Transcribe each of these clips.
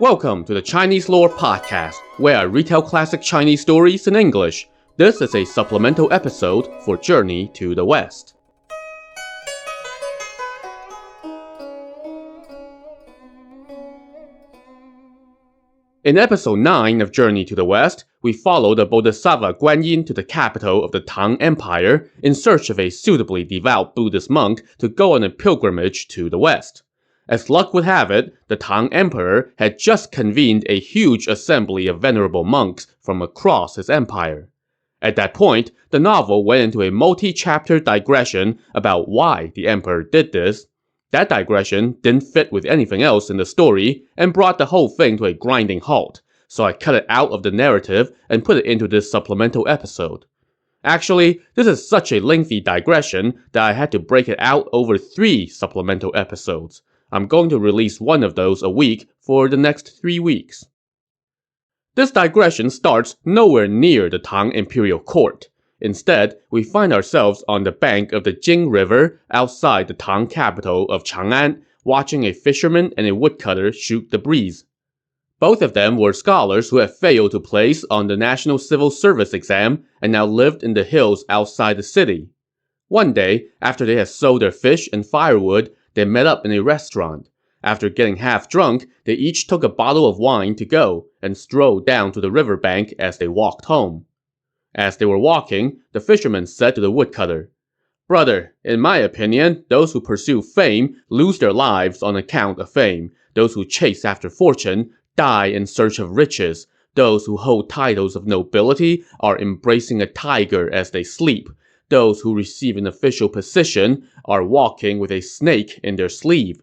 Welcome to the Chinese Lore Podcast, where I retell classic Chinese stories in English. This is a supplemental episode for Journey to the West. In episode 9 of Journey to the West, we follow the Bodhisattva Guanyin to the capital of the Tang Empire in search of a suitably devout Buddhist monk to go on a pilgrimage to the West. As luck would have it, the Tang Emperor had just convened a huge assembly of venerable monks from across his empire. At that point, the novel went into a multi-chapter digression about why the emperor did this. That digression didn't fit with anything else in the story and brought the whole thing to a grinding halt, so I cut it out of the narrative and put it into this supplemental episode. Actually, this is such a lengthy digression that I had to break it out over 3 supplemental episodes. I'm going to release one of those a week for the next 3 weeks. This digression starts nowhere near the Tang imperial court. Instead, we find ourselves on the bank of the Jing River outside the Tang capital of Chang'an, watching a fisherman and a woodcutter shoot the breeze. Both of them were scholars who had failed to place on the National Civil Service exam and now lived in the hills outside the city. One day, after they had sold their fish and firewood, they met up in a restaurant. After getting half drunk, they each took a bottle of wine to go and strolled down to the riverbank as they walked home. As they were walking, the fisherman said to the woodcutter, "Brother, in my opinion, those who pursue fame lose their lives on account of fame. Those who chase after fortune die in search of riches. Those who hold titles of nobility are embracing a tiger as they sleep. Those who receive an official position are walking with a snake in their sleeve.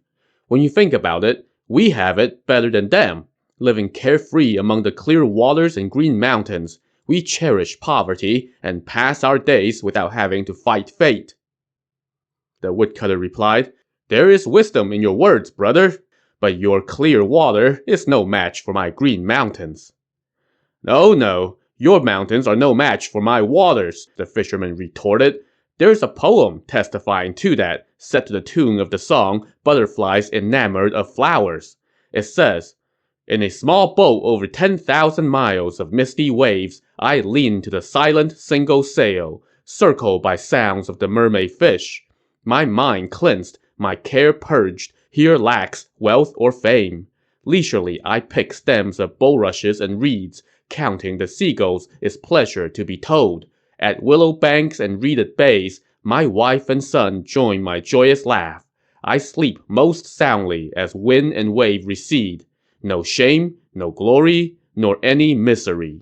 When you think about it, we have it better than them. Living carefree among the clear waters and green mountains, we cherish poverty and pass our days without having to fight fate." The woodcutter replied, "There is wisdom in your words, brother, but your clear water is no match for my green mountains." No, your mountains are no match for my waters," the fisherman retorted. "There's a poem testifying to that, set to the tune of the song Butterflies Enamored of Flowers. It says, 'In a small boat over 10,000 miles of misty waves, I lean to the silent single sail, circled by sounds of the mermaid fish. My mind cleansed, my care purged, here lacks wealth or fame. Leisurely I pick stems of bulrushes and reeds, counting the seagulls is pleasure to be told. At willow banks and reeded bays, my wife and son join my joyous laugh. I sleep most soundly as wind and wave recede. No shame, no glory, nor any misery.'"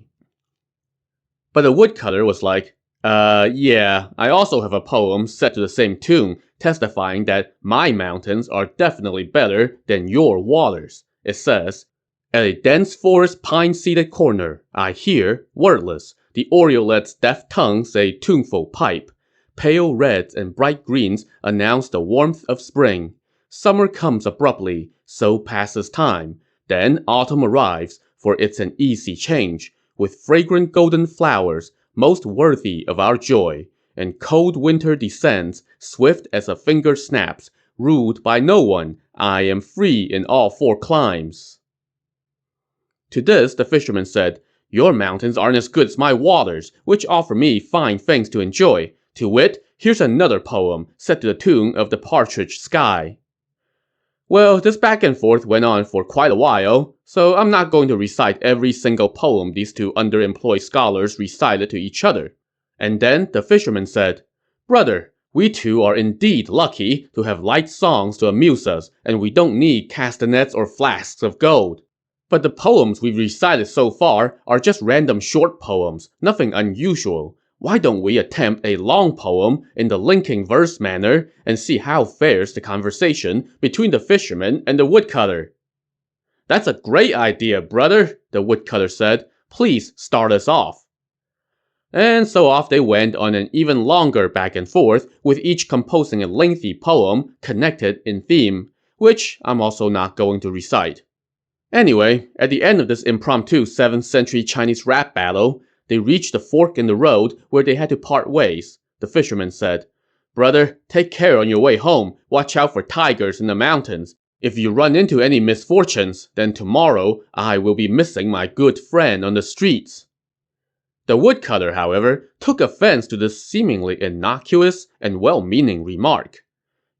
But the woodcutter was like, yeah, I also have a poem set to the same tune, testifying that my mountains are definitely better than your waters. It says, "At a dense forest pine-seated corner, I hear, wordless, the oriole's deft tongues a tuneful pipe. Pale reds and bright greens announce the warmth of spring. Summer comes abruptly, so passes time. Then autumn arrives, for it's an easy change, with fragrant golden flowers, most worthy of our joy. And cold winter descends, swift as a finger snaps. Ruled by no one, I am free in all 4 climes." To this, the fisherman said, "Your mountains aren't as good as my waters, which offer me fine things to enjoy. To wit, here's another poem, set to the tune of the partridge sky." Well, this back and forth went on for quite a while, so I'm not going to recite every single poem these 2 underemployed scholars recited to each other. And then the fisherman said, "Brother, we 2 are indeed lucky to have light songs to amuse us, and we don't need castanets or flasks of gold. But the poems we've recited so far are just random short poems, nothing unusual. Why don't we attempt a long poem in the linking verse manner and see how fares the conversation between the fisherman and the woodcutter?" "That's a great idea, brother," the woodcutter said. "Please start us off." And so off they went on an even longer back and forth, with each composing a lengthy poem connected in theme, which I'm also not going to recite. Anyway, at the end of this impromptu 7th century Chinese rap battle, they reached the fork in the road where they had to part ways. The fisherman said, "Brother, take care on your way home. Watch out for tigers in the mountains. If you run into any misfortunes, then tomorrow I will be missing my good friend on the streets." The woodcutter, however, took offense to this seemingly innocuous and well-meaning remark.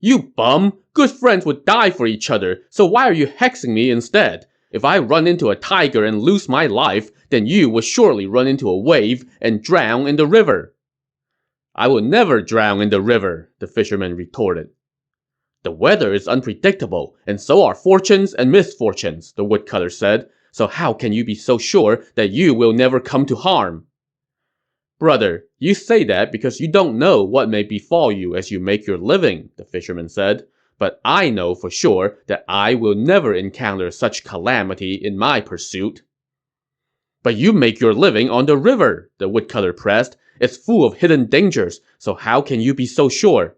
"You bum! Good friends would die for each other, so why are you hexing me instead? If I run into a tiger and lose my life, then you will surely run into a wave and drown in the river." "I will never drown in the river," the fisherman retorted. "The weather is unpredictable, and so are fortunes and misfortunes," the woodcutter said. "So how can you be so sure that you will never come to harm?" "Brother, you say that because you don't know what may befall you as you make your living," the fisherman said. "But I know for sure that I will never encounter such calamity in my pursuit." "But you make your living on the river," the woodcutter pressed. "It's full of hidden dangers, so how can you be so sure?"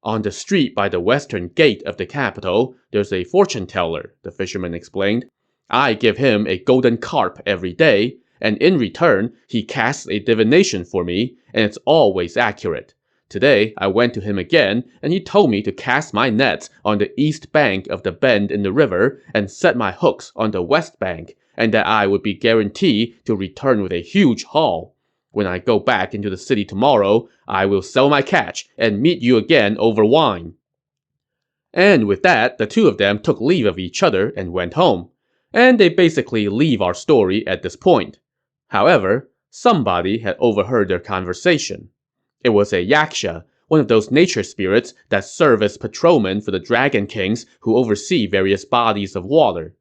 "On the street by the western gate of the capital, there's a fortune-teller," the fisherman explained. "I give him a golden carp every day, and in return, he casts a divination for me, and it's always accurate. Today, I went to him again, and he told me to cast my nets on the east bank of the bend in the river and set my hooks on the west bank, and that I would be guaranteed to return with a huge haul. When I go back into the city tomorrow, I will sell my catch and meet you again over wine." And with that, the two of them took leave of each other and went home. And they basically leave our story at this point. However, somebody had overheard their conversation. It was a yaksha, one of those nature spirits that serve as patrolmen for the dragon kings who oversee various bodies of water.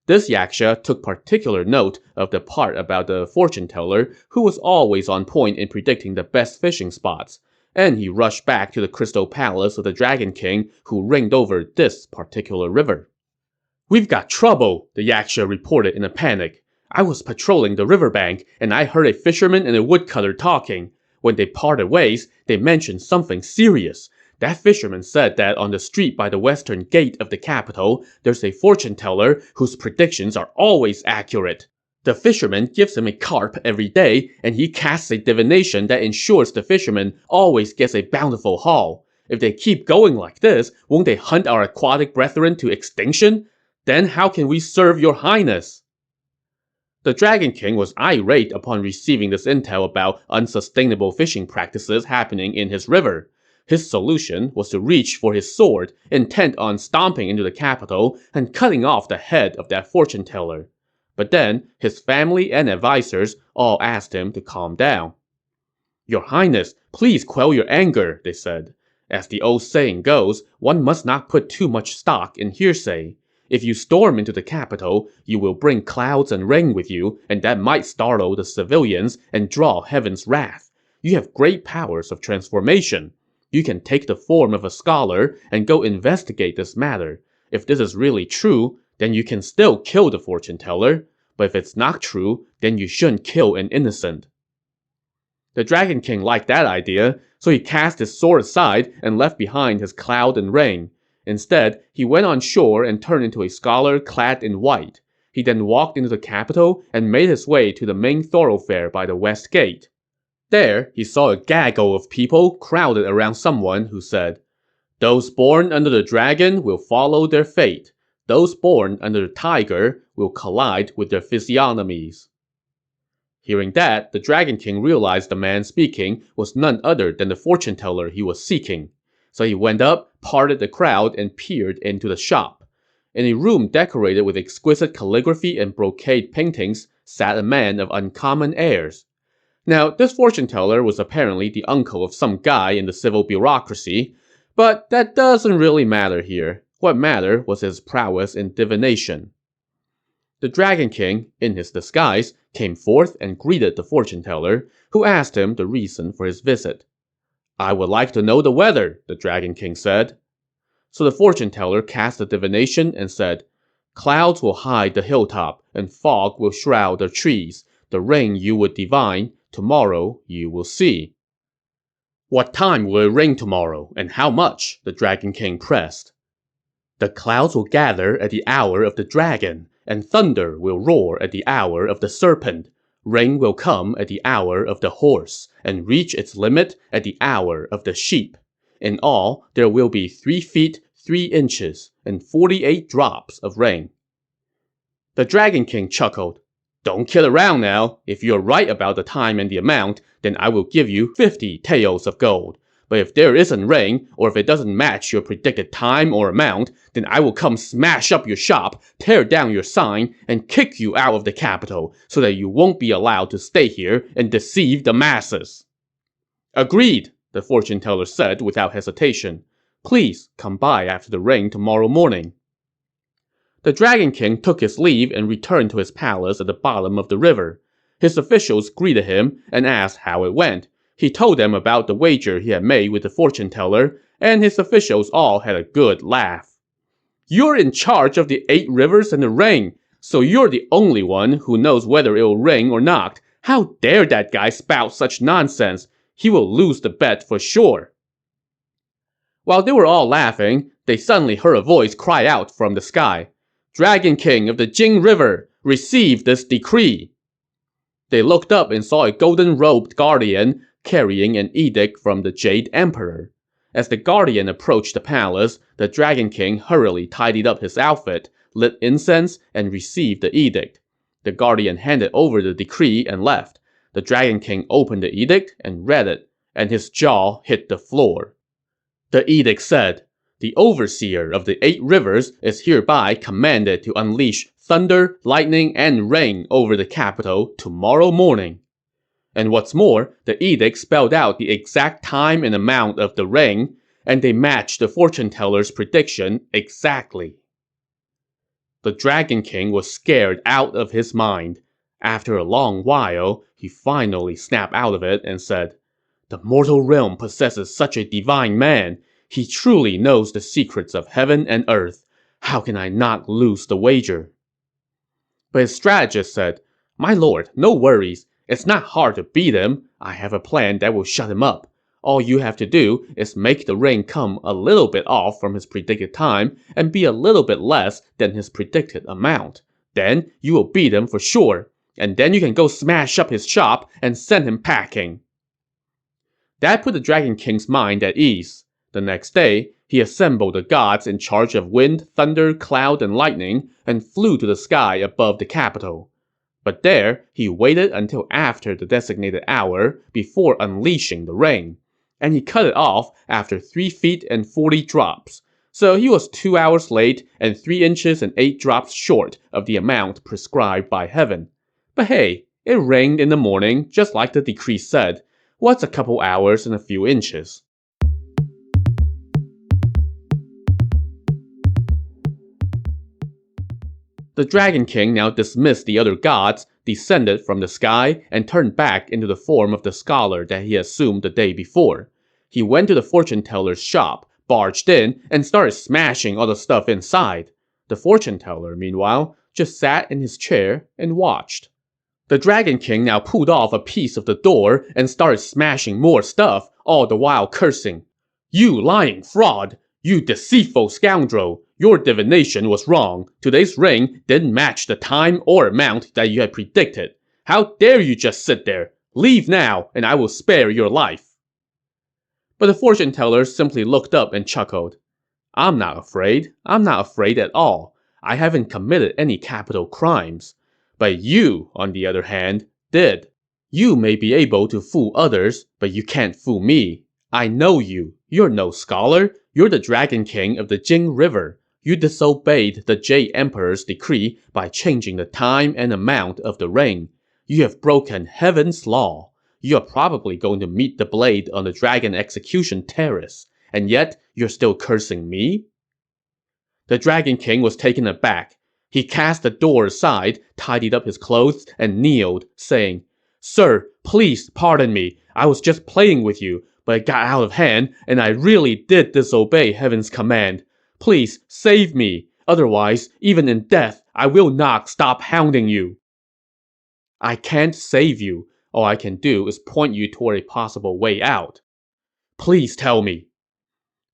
This yaksha took particular note of the part about the fortune-teller who was always on point in predicting the best fishing spots, and he rushed back to the crystal palace of the dragon king who reigned over this particular river. "We've got trouble," the yaksha reported in a panic. "I was patrolling the riverbank, and I heard a fisherman and a woodcutter talking. When they parted ways, they mentioned something serious. That fisherman said that on the street by the western gate of the capital, there's a fortune-teller whose predictions are always accurate. The fisherman gives him a carp every day, and he casts a divination that ensures the fisherman always gets a bountiful haul. If they keep going like this, won't they hunt our aquatic brethren to extinction? Then how can we serve your highness?" The Dragon King was irate upon receiving this intel about unsustainable fishing practices happening in his river. His solution was to reach for his sword, intent on stomping into the capital and cutting off the head of that fortune-teller. But then, his family and advisors all asked him to calm down. "Your Highness, please quell your anger," they said. "As the old saying goes, one must not put too much stock in hearsay. If you storm into the capital, you will bring clouds and rain with you, and that might startle the civilians and draw heaven's wrath. You have great powers of transformation. You can take the form of a scholar and go investigate this matter. If this is really true, then you can still kill the fortune-teller. But if it's not true, then you shouldn't kill an innocent." The Dragon King liked that idea, so he cast his sword aside and left behind his cloud and rain. Instead, he went on shore and turned into a scholar clad in white. He then walked into the capital and made his way to the main thoroughfare by the west gate. There, he saw a gaggle of people crowded around someone who said, "Those born under the dragon will follow their fate. Those born under the tiger will collide with their physiognomies." Hearing that, the Dragon King realized the man speaking was none other than the fortune-teller he was seeking. So he went up, parted the crowd, and peered into the shop. In a room decorated with exquisite calligraphy and brocade paintings sat a man of uncommon airs. Now, this fortune-teller was apparently the uncle of some guy in the civil bureaucracy, but that doesn't really matter here. What mattered was his prowess in divination. The Dragon King, in his disguise, came forth and greeted the fortune-teller, who asked him the reason for his visit. "I would like to know the weather," the Dragon King said. So the fortune-teller cast a divination and said, "Clouds will hide the hilltop, and fog will shroud the trees. The rain you would divine, tomorrow you will see." "What time will it rain tomorrow, and how much?" the Dragon King pressed. "The clouds will gather at the hour of the dragon, and thunder will roar at the hour of the serpent. Rain will come at the hour of the horse, and reach its limit at the hour of the sheep. In all, there will be 3 feet, 3 inches, and 48 drops of rain. The Dragon King chuckled. Don't kid around now. If you're right about the time and the amount, then I will give you 50 taels of gold. But if there isn't rain, or if it doesn't match your predicted time or amount, then I will come smash up your shop, tear down your sign, and kick you out of the capital, so that you won't be allowed to stay here and deceive the masses. Agreed, the fortune teller said without hesitation. Please come by after the rain tomorrow morning. The Dragon King took his leave and returned to his palace at the bottom of the river. His officials greeted him and asked how it went. He told them about the wager he had made with the fortune teller, and his officials all had a good laugh. You're in charge of the 8 rivers and the rain, so you're the only one who knows whether it will rain or not. How dare that guy spout such nonsense? He will lose the bet for sure. While they were all laughing, they suddenly heard a voice cry out from the sky. Dragon King of the Jing River, receive this decree. They looked up and saw a golden-robed guardian carrying an edict from the Jade Emperor. As the guardian approached the palace, the Dragon King hurriedly tidied up his outfit, lit incense, and received the edict. The guardian handed over the decree and left. The Dragon King opened the edict and read it, and his jaw hit the floor. The edict said, the overseer of the 8 rivers is hereby commanded to unleash thunder, lightning, and rain over the capital tomorrow morning. And what's more, the edict spelled out the exact time and amount of the rain, and they matched the fortune teller's prediction exactly. The Dragon King was scared out of his mind. After a long while, he finally snapped out of it and said, The mortal realm possesses such a divine man. He truly knows the secrets of heaven and earth. How can I not lose the wager? But his strategist said, My lord, no worries. It's not hard to beat him. I have a plan that will shut him up. All you have to do is make the rain come a little bit off from his predicted time and be a little bit less than his predicted amount. Then you will beat him for sure. And then you can go smash up his shop and send him packing. That put the Dragon King's mind at ease. The next day, he assembled the gods in charge of wind, thunder, cloud, and lightning and flew to the sky above the capital. But there, he waited until after the designated hour before unleashing the rain. And he cut it off after 3 feet and 40 drops. So he was 2 hours late and 3 inches and 8 drops short of the amount prescribed by heaven. But hey, it rained in the morning just like the decree said. What's a couple hours and a few inches? The Dragon King now dismissed the other gods, descended from the sky, and turned back into the form of the scholar that he assumed the day before. He went to the fortune teller's shop, barged in, and started smashing all the stuff inside. The fortune teller, meanwhile, just sat in his chair and watched. The Dragon King now pulled off a piece of the door and started smashing more stuff, all the while cursing. You lying fraud! You deceitful scoundrel! Your divination was wrong. Today's rain didn't match the time or amount that you had predicted. How dare you just sit there? Leave now, and I will spare your life. But the fortune teller simply looked up and chuckled. I'm not afraid. I'm not afraid at all. I haven't committed any capital crimes. But you, on the other hand, did. You may be able to fool others, but you can't fool me. I know you. You're no scholar. You're the Dragon King of the Jing River. You disobeyed the Jade Emperor's decree by changing the time and amount of the rain. You have broken heaven's law. You are probably going to meet the blade on the Dragon Execution Terrace. And yet, you're still cursing me? The Dragon King was taken aback. He cast the door aside, tidied up his clothes, and kneeled, saying, Sir, please pardon me. I was just playing with you, but it got out of hand, and I really did disobey heaven's command. Please save me. Otherwise, even in death, I will not stop hounding you. I can't save you. All I can do is point you toward a possible way out. Please tell me.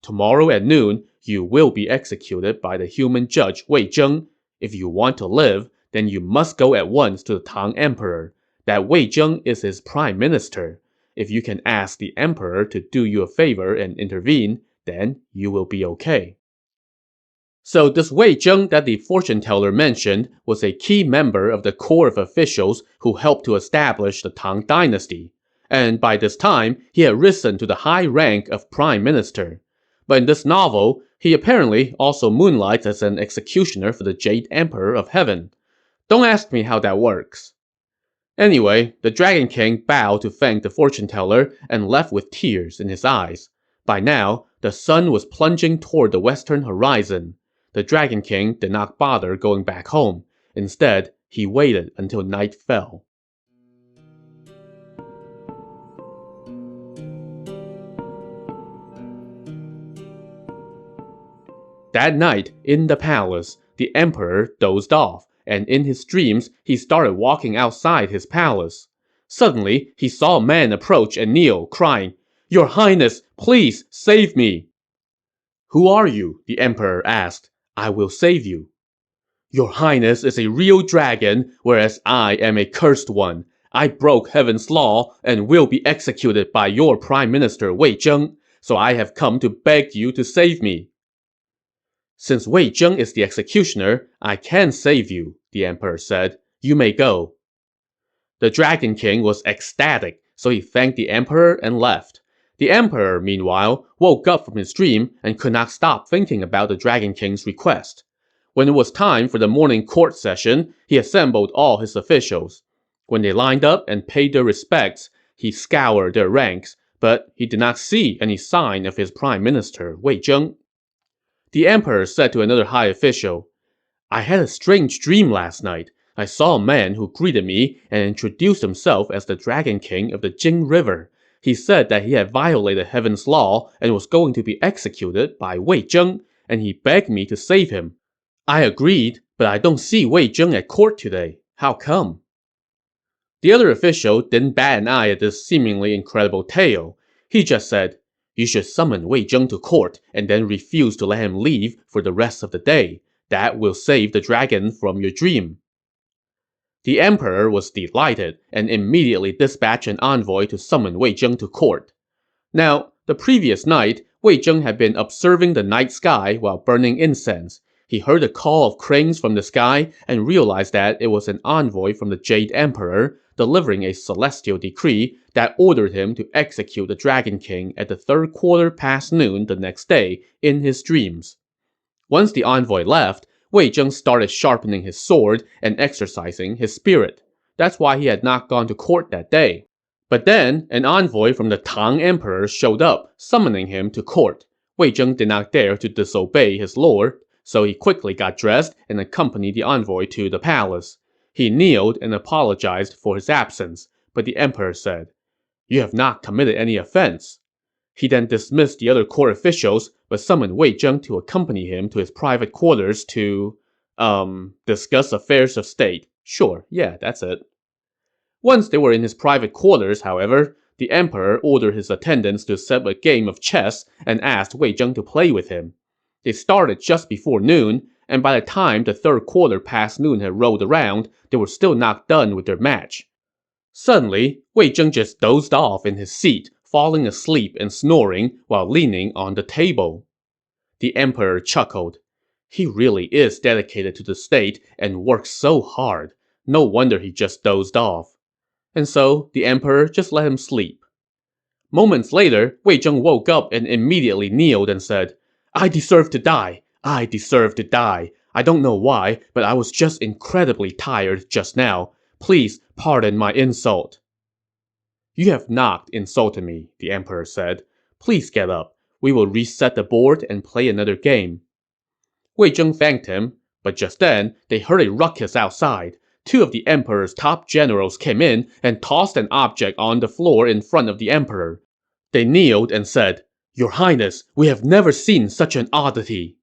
Tomorrow at noon, you will be executed by the human judge Wei Zheng. If you want to live, then you must go at once to the Tang Emperor. That Wei Zheng is his prime minister. If you can ask the emperor to do you a favor and intervene, then you will be okay. So this Wei Zheng that the fortune teller mentioned was a key member of the corps of officials who helped to establish the Tang dynasty. And by this time, he had risen to the high rank of prime minister. But in this novel, he apparently also moonlights as an executioner for the Jade Emperor of Heaven. Don't ask me how that works. Anyway, the Dragon King bowed to thank the fortune teller and left with tears in his eyes. By now, the sun was plunging toward the western horizon. The Dragon King did not bother going back home. Instead, he waited until night fell. That night, in the palace, the emperor dozed off, and in his dreams, he started walking outside his palace. Suddenly, he saw a man approach and kneel, crying, "Your Highness, please save me!" "Who are you?" the emperor asked. "I will save you." "Your Highness is a real dragon, whereas I am a cursed one. I broke heaven's law and will be executed by your prime minister Wei Zheng, so I have come to beg you to save me." "Since Wei Zheng is the executioner, I can save you," the emperor said. "You may go." The Dragon King was ecstatic, so he thanked the emperor and left. The emperor, meanwhile, woke up from his dream and could not stop thinking about the Dragon King's request. When it was time for the morning court session, he assembled all his officials. When they lined up and paid their respects, he scoured their ranks, but he did not see any sign of his prime minister, Wei Zheng. The emperor said to another high official, "I had a strange dream last night. I saw a man who greeted me and introduced himself as the Dragon King of the Jing River. He said that he had violated heaven's law and was going to be executed by Wei Zheng, and he begged me to save him. I agreed, but I don't see Wei Zheng at court today. How come?" The other official didn't bat an eye at this seemingly incredible tale. He just said, "You should summon Wei Zheng to court and then refuse to let him leave for the rest of the day. That will save the dragon from your dream." The emperor was delighted and immediately dispatched an envoy to summon Wei Zheng to court. Now, the previous night, Wei Zheng had been observing the night sky while burning incense. He heard a call of cranes from the sky and realized that it was an envoy from the Jade Emperor, delivering a celestial decree that ordered him to execute the Dragon King at the third quarter past noon the next day in his dreams. Once the envoy left, Wei Zheng started sharpening his sword and exercising his spirit. That's why he had not gone to court that day. But then, an envoy from the Tang Emperor showed up, summoning him to court. Wei Zheng did not dare to disobey his lord, so he quickly got dressed and accompanied the envoy to the palace. He kneeled and apologized for his absence, but the emperor said, "You have not committed any offense." He then dismissed the other court officials, but summoned Wei Zheng to accompany him to his private quarters to, discuss affairs of state. Sure, yeah, that's it. Once they were in his private quarters, however, the emperor ordered his attendants to set up a game of chess and asked Wei Zheng to play with him. They started just before noon, and by the time the third quarter past noon had rolled around, they were still not done with their match. Suddenly, Wei Zheng just dozed off in his seat, falling asleep and snoring while leaning on the table. The emperor chuckled. He really is dedicated to the state and works so hard. No wonder he just dozed off. And so, the emperor just let him sleep. Moments later, Wei Zheng woke up and immediately kneeled and said, "I deserve to die. I deserve to die. I don't know why, but I was just incredibly tired just now. Please pardon my insult." "You have not insulted me," the emperor said. "Please get up. We will reset the board and play another game." Wei Zheng thanked him, but just then, they heard a ruckus outside. Two of the emperor's top generals came in and tossed an object on the floor in front of the emperor. They kneeled and said, "Your Highness, we have never seen such an oddity."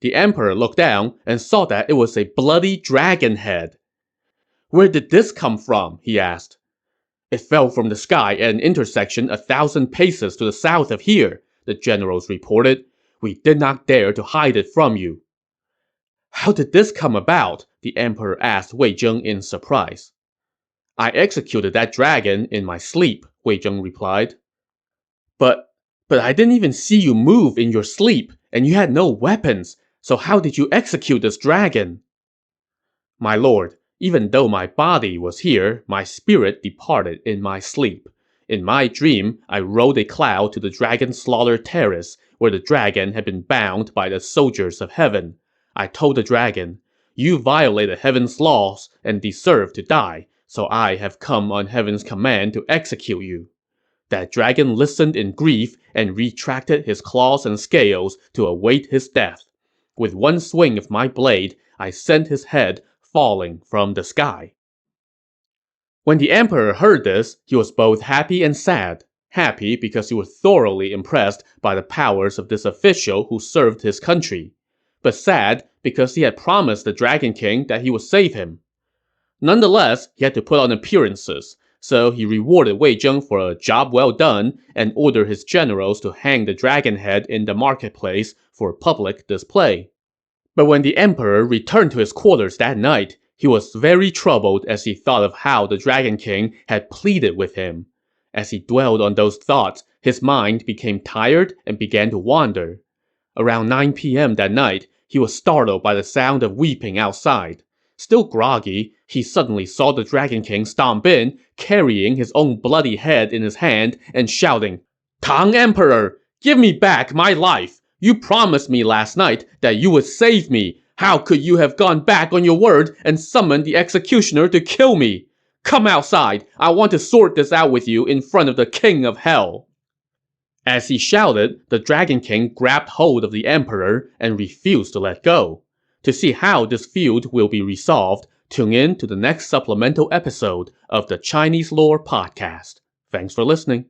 The emperor looked down and saw that it was a bloody dragon head. "Where did this come from?" he asked. "It fell from the sky at an intersection 1,000 paces to the south of here," the generals reported. "We did not dare to hide it from you." "How did this come about?" the emperor asked Wei Zheng in surprise. "I executed that dragon in my sleep," Wei Zheng replied. But I didn't even see you move in your sleep, and you had no weapons. So how did you execute this dragon? My lord, even though my body was here, my spirit departed in my sleep. In my dream, I rode a cloud to the dragon slaughter terrace, where the dragon had been bound by the soldiers of heaven. I told the dragon, "You violated heaven's laws and deserve to die, so I have come on heaven's command to execute you." That dragon listened in grief and retracted his claws and scales to await his death. With one swing of my blade, I sent his head falling from the sky. When the emperor heard this, he was both happy and sad. Happy because he was thoroughly impressed by the powers of this official who served his country. But sad because he had promised the Dragon King that he would save him. Nonetheless, he had to put on appearances, so he rewarded Wei Zheng for a job well done and ordered his generals to hang the dragon head in the marketplace for public display. But when the emperor returned to his quarters that night, he was very troubled as he thought of how the Dragon King had pleaded with him. As he dwelled on those thoughts, his mind became tired and began to wander. Around 9 p.m. that night, he was startled by the sound of weeping outside. Still groggy, he suddenly saw the Dragon King stomp in, carrying his own bloody head in his hand and shouting, "Tang Emperor, give me back my life! You promised me last night that you would save me. How could you have gone back on your word and summoned the executioner to kill me? Come outside. I want to sort this out with you in front of the King of Hell." As he shouted, the Dragon King grabbed hold of the emperor and refused to let go. To see how this feud will be resolved, tune in to the next supplemental episode of the Chinese Lore Podcast. Thanks for listening.